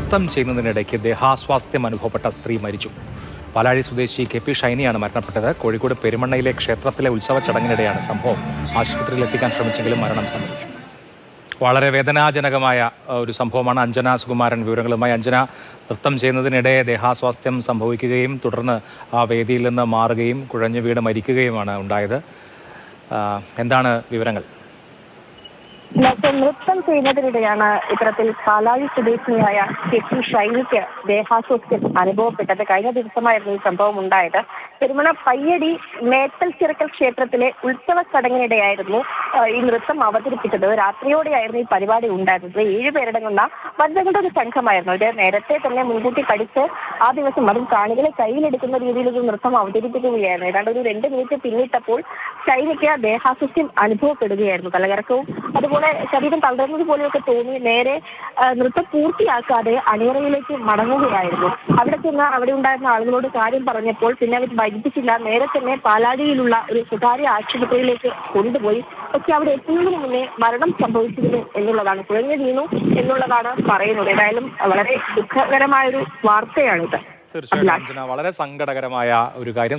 നൃത്തം ചെയ്യുന്നതിനിടയ്ക്ക് ദേഹാസ്വാസ്ഥ്യം അനുഭവപ്പെട്ട സ്ത്രീ മരിച്ചു. പാലാഴി സ്വദേശി KP ഷൈനിയാണ് മരണപ്പെട്ടത്. കോഴിക്കോട് പെരുമണ്ണയിലെ ക്ഷേത്രത്തിലെ ഉത്സവ ചടങ്ങിനിടെയാണ് സംഭവം. ആശുപത്രിയിൽ എത്തിക്കാൻ ശ്രമിച്ചെങ്കിലും മരണം സംഭവിച്ചു. വളരെ വേദനാജനകമായ ഒരു സംഭവമാണ്. അഞ്ജന സുകുമാരൻ വിവരങ്ങളുമായി. അഞ്ജന, നൃത്തം ചെയ്യുന്നതിനിടെ ദേഹാസ്വാസ്ഥ്യം സംഭവിക്കുകയും തുടർന്ന് ആ വേദിയിൽ നിന്ന് മാറുകയും കുഴഞ്ഞു വീട് മരിക്കുകയുമാണ് ഉണ്ടായത്. എന്താണ് വിവരങ്ങൾ? നൃത്തം ചെയ്യുന്നതിനിടെയാണ് ഇത്തരത്തിൽ പാലാഴി സ്വദേശിനിയായ KP ഷൈനിക്ക് ദേഹാസ്വാസ്ഥ്യം അനുഭവപ്പെട്ടത്. കഴിഞ്ഞ ദിവസമായിരുന്നു ഈ സംഭവം ഉണ്ടായത്. പെരുമണ പയ്യടി മേത്തൽ ചിറക്കൽ ക്ഷേത്രത്തിലെ ഉത്സവ ചടങ്ങിനിടെയായിരുന്നു ഈ നൃത്തം അവതരിപ്പിച്ചത്. രാത്രിയോടെയായിരുന്നു ഈ പരിപാടി ഉണ്ടായിരുന്നത്. 7 പേരടങ്ങുന്ന വനിതകളുടെ ഒരു സംഘമായിരുന്നു. ഇത് നേരത്തെ തന്നെ മുൻകൂട്ടി പഠിച്ച് ആ ദിവസം അതും കാണികളെ കയ്യിലെടുക്കുന്ന രീതിയിൽ ഒരു നൃത്തം അവതരിപ്പിക്കുകയായിരുന്നു. ഏതാണ്ട് ഒരു 2 മിനിറ്റ് പിന്നിട്ടപ്പോൾ ഷൈനിക്ക് ദേഹാസ്വാസ്ഥ്യം അനുഭവപ്പെടുകയായിരുന്നു. തലകറക്കവും അതുപോലെ ശരീരം തളർന്നത് പോലെയൊക്കെ തോന്നി നേരെ നൃത്തം പൂർത്തിയാക്കാതെ അണിയറയിലേക്ക് മടങ്ങുകയായിരുന്നു. അവിടെ ചെന്ന് അവിടെ ഉണ്ടായിരുന്ന ആളുകളോട് കാര്യം പറഞ്ഞപ്പോൾ പിന്നെ അവർ വൈകിപ്പിച്ചില്ല. നേരെ തന്നെ പാലാഴിയിലുള്ള ഒരു സ്വകാര്യ ആശുപത്രിയിലേക്ക് കൊണ്ടുപോയി. പക്ഷെ അവിടെ എത്തുന്നതിന് മുന്നേ മരണം സംഭവിച്ചിരുന്നു എന്നുള്ളതാണ്, കുഴഞ്ഞു വീണു എന്നുള്ളതാണ് പറയുന്നത്. ഏതായാലും വളരെ ദുഃഖകരമായൊരു വാർത്തയാണിത്. തീർച്ചയായിട്ടും വളരെ സങ്കടകരമായ ഒരു കാര്യം.